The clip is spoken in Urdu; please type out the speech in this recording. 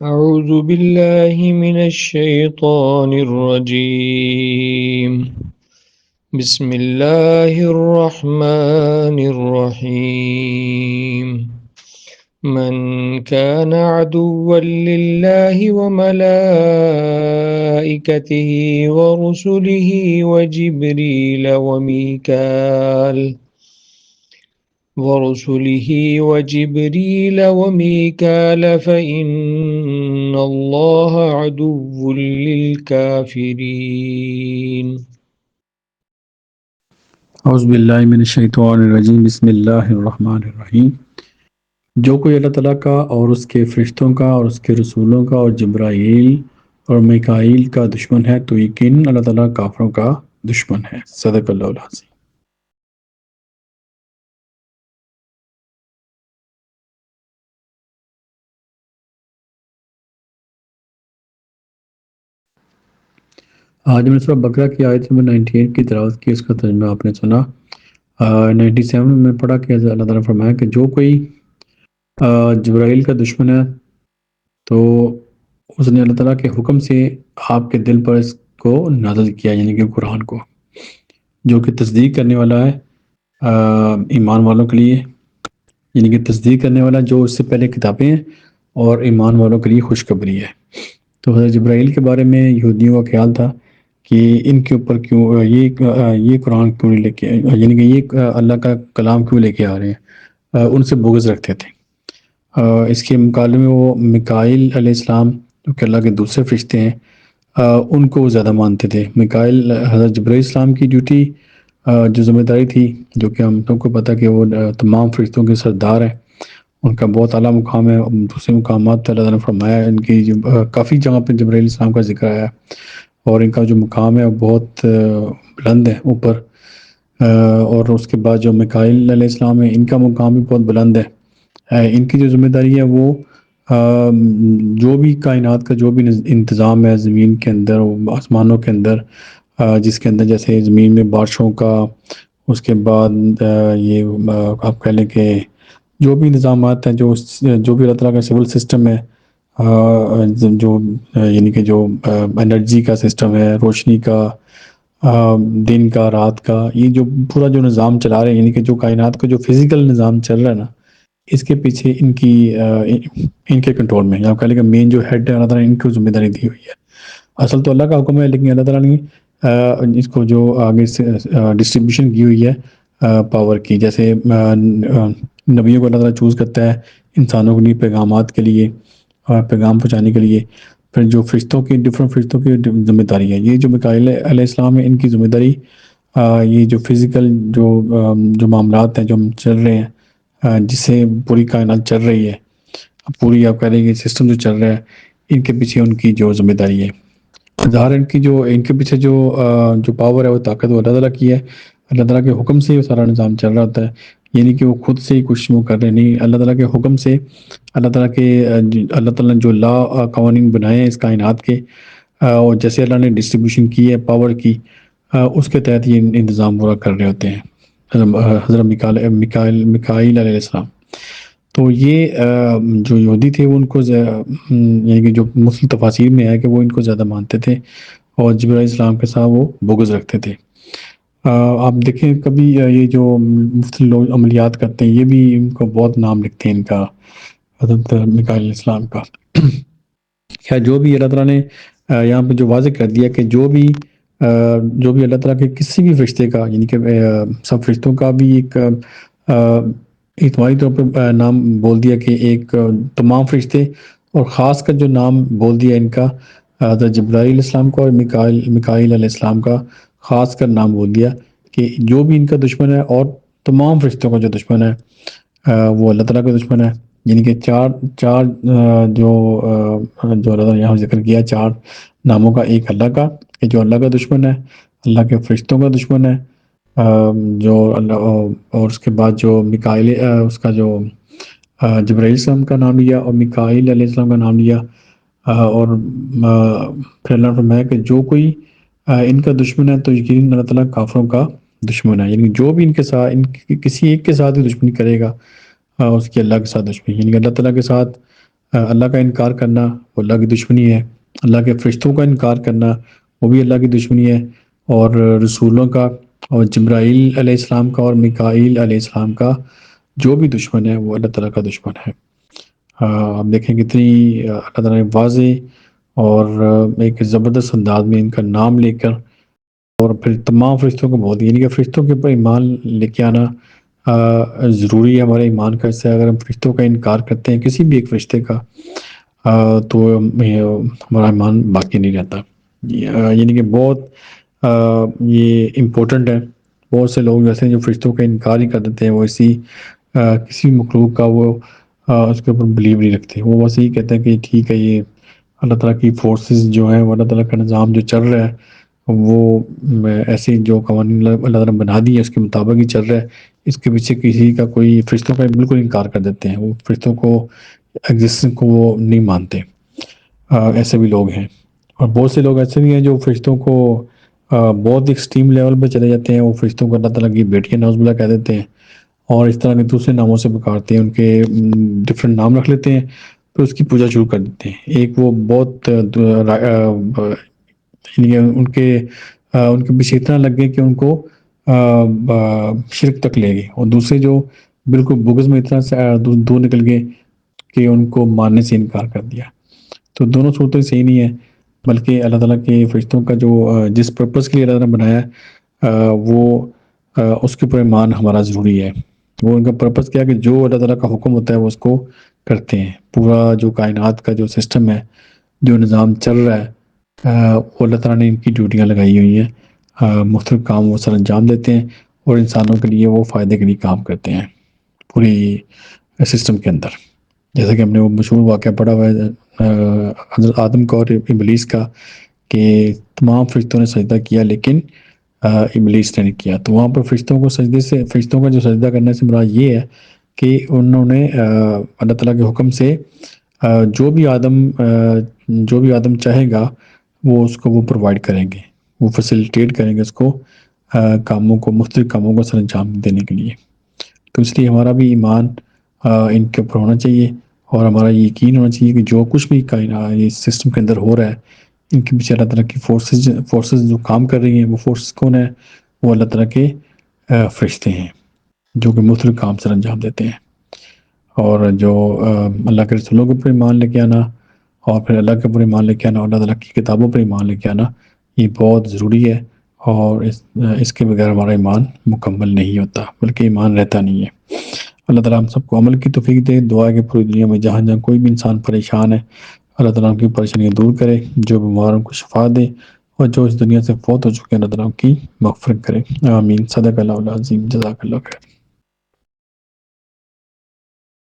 أعوذ بالله من الشيطان الرجيم. بسم الله الرحمن الرحيم. من كان عدوا لله وملائكته ورسله وجبريل وميكال فإن الله عدو للكافرين. اعوذ باللہ من الشیطان الرجیم بسم اللہ الرحمن الرحیم۔ جو کوئی اللہ تعالیٰ کا اور اس کے فرشتوں کا اور اس کے رسولوں کا اور جبرائیل اور میکائیل کا دشمن ہے تو یقیناً اللہ تعالیٰ کافروں کا دشمن ہے۔ صدق اللہ العظیم۔ آج میں سورہ بقرہ کی آیت نمبر 98 کی تلاوت کی، اس کا ترجمہ آپ نے سنا۔ 97 میں پڑھا کہ اللہ تعالیٰ نے فرمایا کہ جو کوئی جبرائیل کا دشمن ہے تو اس نے اللہ تعالیٰ کے حکم سے آپ کے دل پر اس کو نازل کیا، یعنی کہ قرآن کو، جو کہ تصدیق کرنے والا ہے ایمان والوں کے لیے، یعنی کہ تصدیق کرنے والا جو اس سے پہلے کتابیں ہیں، اور ایمان والوں کے لیے خوشخبری ہے۔ تو حضرت جبرائیل کے بارے میں یہودیوں کا خیال تھا کہ ان کے اوپر کیوں یہ قرآن کیوں نہیں لے کے، یعنی کہ یہ اللہ کا کلام کیوں لے کے آ رہے ہیں، ان سے بغض رکھتے تھے۔ اس کے مقابلے میں وہ میکائیل علیہ السلام جو کہ اللہ کے دوسرے فرشتے ہیں ان کو وہ زیادہ مانتے تھے۔ میکائیل حضرت جبرائیل السلام کی ڈیوٹی جو ذمہ داری تھی، جو کہ ہم سب کو پتہ کہ وہ تمام فرشتوں کے سردار ہیں، ان کا بہت اعلیٰ مقام ہے۔ دوسرے مقامات پہ اللہ تعالیٰ نے فرمایا ان کی کافی جگہ پہ جبرائیل السلام کا ذکر آیا ہے، اور ان کا جو مقام ہے وہ بہت بلند ہے اوپر۔ اور اس کے بعد جو میکائیل علیہ السلام ہے ان کا مقام بھی بہت بلند ہے۔ ان کی جو ذمہ داری ہے وہ جو بھی کائنات کا جو بھی انتظام ہے زمین کے اندر، آسمانوں کے اندر، جس کے اندر جیسے زمین میں بارشوں کا، اس کے بعد یہ آپ کہہ لیں کہ جو بھی نظامات ہیں، جو بھی اللہ تعالیٰ کا سول سسٹم ہے، جو یعنی کہ جو انرجی کا سسٹم ہے، روشنی کا، دن کا، رات کا، یہ جو پورا جو نظام چلا رہے ہیں، یعنی کہ جو کائنات کا جو فزیکل نظام چل رہا ہے نا، اس کے پیچھے ان کے کنٹرول میں، یا کہہ لیں کہ مین جو ہیڈ ہے اللہ تعالیٰ نے ان کو ذمہ داری دی ہوئی ہے۔ اصل تو اللہ کا حکم ہے، لیکن اللہ تعالیٰ نے اس کو جو آگے سے ڈسٹریبیوشن کی ہوئی ہے پاور کی، جیسے نبیوں کو اللہ تعالیٰ چوز کرتا ہے انسانوں کے لیے پیغامات کے لیے، پیغام پہنچانے کے لیے۔ پھر جو ڈفرینٹ فرشتوں کی ذمہ داری ہے، یہ جو میکائیل علیہ السلام ہے ان کی ذمہ داری یہ جو فزیکل جو معاملات ہیں جو ہم چل رہے ہیں، جس سے پوری کائنات چل رہی ہے، پوری آپ کہہ رہے ہیں کہ سسٹم جو چل رہا ہے، ان کے پیچھے ان کی جو ذمہ داری ہے۔ ظاہر ان کے پیچھے جو پاور ہے وہ طاقت وہ اللہ تعالیٰ کی ہے۔ اللہ تعالیٰ کے حکم سے یہ سارا نظام چل رہا ہوتا ہے، یعنی کہ وہ خود سے ہی کچھ وہ کر رہے نہیں، اللہ تعالیٰ کے حکم سے، اللہ تعالیٰ نے جو قوانین بنائے ہیں اس کائنات کے، اور جیسے اللہ نے ڈسٹریبیوشن کی ہے پاور کی، اس کے تحت یہ انتظام پورا کر رہے ہوتے ہیں حضرت میکائیل علیہ السلام۔ تو یہ جو یہودی تھے وہ ان کو یعنی کہ جو مختلف تفاسیر میں ہے کہ وہ ان کو زیادہ مانتے تھے، اور جبرائیل السلام کے ساتھ وہ بغض رکھتے تھے۔ آپ دیکھیں کبھی یہ جو مختلف لوگ عملیات کرتے ہیں، یہ بھی ان کو بہت نام لکھتے ہیں ان کا، حضرت میکائیل علیہ السلام کا۔ خیر جو بھی اللہ تعالیٰ نے یہاں پہ جو واضح کر دیا کہ جو بھی اللہ تعالیٰ کے کسی بھی فرشتے کا، یعنی کہ سب فرشتوں کا بھی ایک اجتماعی طور پہ نام بول دیا کہ ایک تمام فرشتے، اور خاص کر جو نام بول دیا ان کا حضرت جبرائیل علیہ السلام کا اور میکائیل علیہ السلام کا خاص کر نام بول دیا کہ جو بھی ان کا دشمن ہے اور تمام فرشتوں کا جو دشمن ہے وہ اللہ تعالیٰ کا دشمن ہے۔ یعنی کہ چار جو اللہ تعالیٰ یہاں ذکر کیا، 4 ناموں کا، ایک اللہ کا کہ جو اللہ کا دشمن ہے، اللہ کے فرشتوں کا دشمن ہے، جو اللہ، اور اس کے بعد جو میکائیل اس کا جو جبرائیل السلام کا نام لیا اور میکائیل علیہ السلام کا نام لیا، اور پھر اللہ نے فرمایا کہ جو کوئی ان کا دشمن ہے تو یقیناً اللہ تعالیٰ کافروں کا دشمن ہے۔ یعنی جو بھی ان کے ساتھ کسی ایک کے ساتھ ہی دشمنی کرے گا، اس کی اللہ کے ساتھ دشمنی، یعنی کہ اللہ تعالیٰ کے ساتھ اللہ کا انکار کرنا وہ اللہ کی دشمنی ہے، اللہ کے فرشتوں کا انکار کرنا وہ بھی اللہ کی دشمنی ہے، اور رسولوں کا اور جبرائیل علیہ السلام کا اور میکائیل علیہ السلام کا جو بھی دشمن ہے وہ اللہ تعالیٰ کا دشمن ہے۔ آپ دیکھیں کتنی اللہ تعالیٰ نے واضح اور ایک زبردست انداز میں ان کا نام لے کر اور پھر تمام فرشتوں کو بول دیا، یعنی کہ فرشتوں کے اوپر ایمان لے کے آنا ضروری ہے ہمارے ایمان کا حصہ ہے۔ اگر ہم فرشتوں کا انکار کرتے ہیں کسی بھی ایک فرشتے کا تو ہمارا ایمان باقی نہیں رہتا، یعنی کہ بہت یہ امپورٹنٹ ہے۔ بہت سے لوگ ایسے ہیں جو فرشتوں کا انکار ہی کر دیتے ہیں، وہ کسی مخلوق کا وہ اس کے اوپر بلیو نہیں رکھتے، وہ بس یہی کہتے ہیں کہ ٹھیک ہے یہ اللہ تعالیٰ کی فورسز جو ہیں، وہ اللہ تعالیٰ کا نظام جو چل رہا ہے وہ ایسے جو قوانین اللہ تعالیٰ نے بنا دی ہے اس کے مطابق ہی چل رہا ہے، اس کے پیچھے کسی کا کوئی فرشتوں کا بالکل انکار کر دیتے ہیں، وہ فرشتوں کو ایگزسٹنس کو وہ نہیں مانتے۔ ایسے بھی لوگ ہیں، اور بہت سے لوگ ایسے بھی ہیں جو فرشتوں کو بہت ایکسٹریم لیول پہ چلے جاتے ہیں، وہ فرشتوں کو اللہ تعالیٰ کی بیٹیاں نعوذ باللہ کہہ دیتے ہیں اور اس طرح کے دوسرے ناموں سے پکارتے ہیں، ان کے ڈفرینٹ نام رکھ لیتے ہیں، پھر اس کی پوجا شروع کر دیتے ہیں۔ ایک وہ بہت یعنی ان کے پیچھے اتنا لگ گئے کہ ان کو شرک تک لے گئے، اور دوسرے جو بالکل بغض میں اتنا دور نکل گئے کہ ان کو ماننے سے انکار کر دیا۔ تو دونوں صورتیں صحیح نہیں ہیں، بلکہ اللہ تعالیٰ کے فرشتوں کا جو جس پرپس کے لیے اللہ تعالیٰ نے بنایا ہے وہ اس کے اوپر ایمان ہمارا ضروری ہے۔ وہ ان کا پرپس کیا ہے کہ جو اللہ تعالیٰ کا حکم ہوتا ہے وہ اس کو کرتے ہیں۔ پورا جو کائنات کا جو سسٹم ہے، جو نظام چل رہا ہے، وہ اللہ تعالیٰ نے ان کی ڈیوٹیاں لگائی ہوئی ہیں، مختلف کام وہ سر انجام دیتے ہیں اور انسانوں کے لیے وہ فائدے کے لیے کام کرتے ہیں پوری سسٹم کے اندر۔ جیسا کہ ہم نے وہ مشہور واقعہ پڑھا ہوا ہے حضرت آدم کا اور ابلیس کا، کہ تمام فرشتوں نے سجدہ کیا لیکن ابلیس نے نہیں کیا۔ تو وہاں پر فرشتوں کا جو سجدہ کرنے سے مراد یہ ہے کہ انہوں نے اللہ تعالیٰ کے حکم سے جو بھی آدم چاہے گا وہ اس کو وہ پرووائڈ کریں گے، وہ فیسیلیٹیٹ کریں گے اس کو مختلف کاموں کو سر انجام دینے کے لیے۔ تو اس لیے ہمارا بھی ایمان ان کے اوپر ہونا چاہیے، اور ہمارا یہ یقین ہونا چاہیے کہ جو کچھ بھی اس سسٹم کے اندر ہو رہا ہے ان کے پیچھے اللہ تعالیٰ کی فورسز جو کام کر رہی ہیں، وہ فورسز کون ہیں؟ وہ اللہ تعالیٰ کے فرشتے ہیں جو کہ مختلف کام سر انجام دیتے ہیں۔ اور جو اللہ کے رسولوں کے اوپر ایمان لے کے آنا، اور پھر اللہ کے اوپر ایمان لے کے آنا، اور اللہ تعالیٰ کی کتابوں پر ایمان لے کے آنا، یہ بہت ضروری ہے، اور اس کے بغیر ہمارا ایمان مکمل نہیں ہوتا، بلکہ ایمان رہتا نہیں ہے۔ اللہ تعالیٰ ہم سب کو عمل کی توفیق دے۔ دعا ہے کہ پوری دنیا میں جہاں جہاں کوئی بھی انسان پریشان ہے، اللہ تعالیٰ ان کی پریشانیاں دور کرے، جو بیماروں کو شفا دے، اور جو اس دنیا سے فوت ہو چکے ہیں اللہ تعالیٰ ان کی مغفرت کرے۔ آمین۔ صدق اللہ العظیم۔ جزاک اللہ خیر۔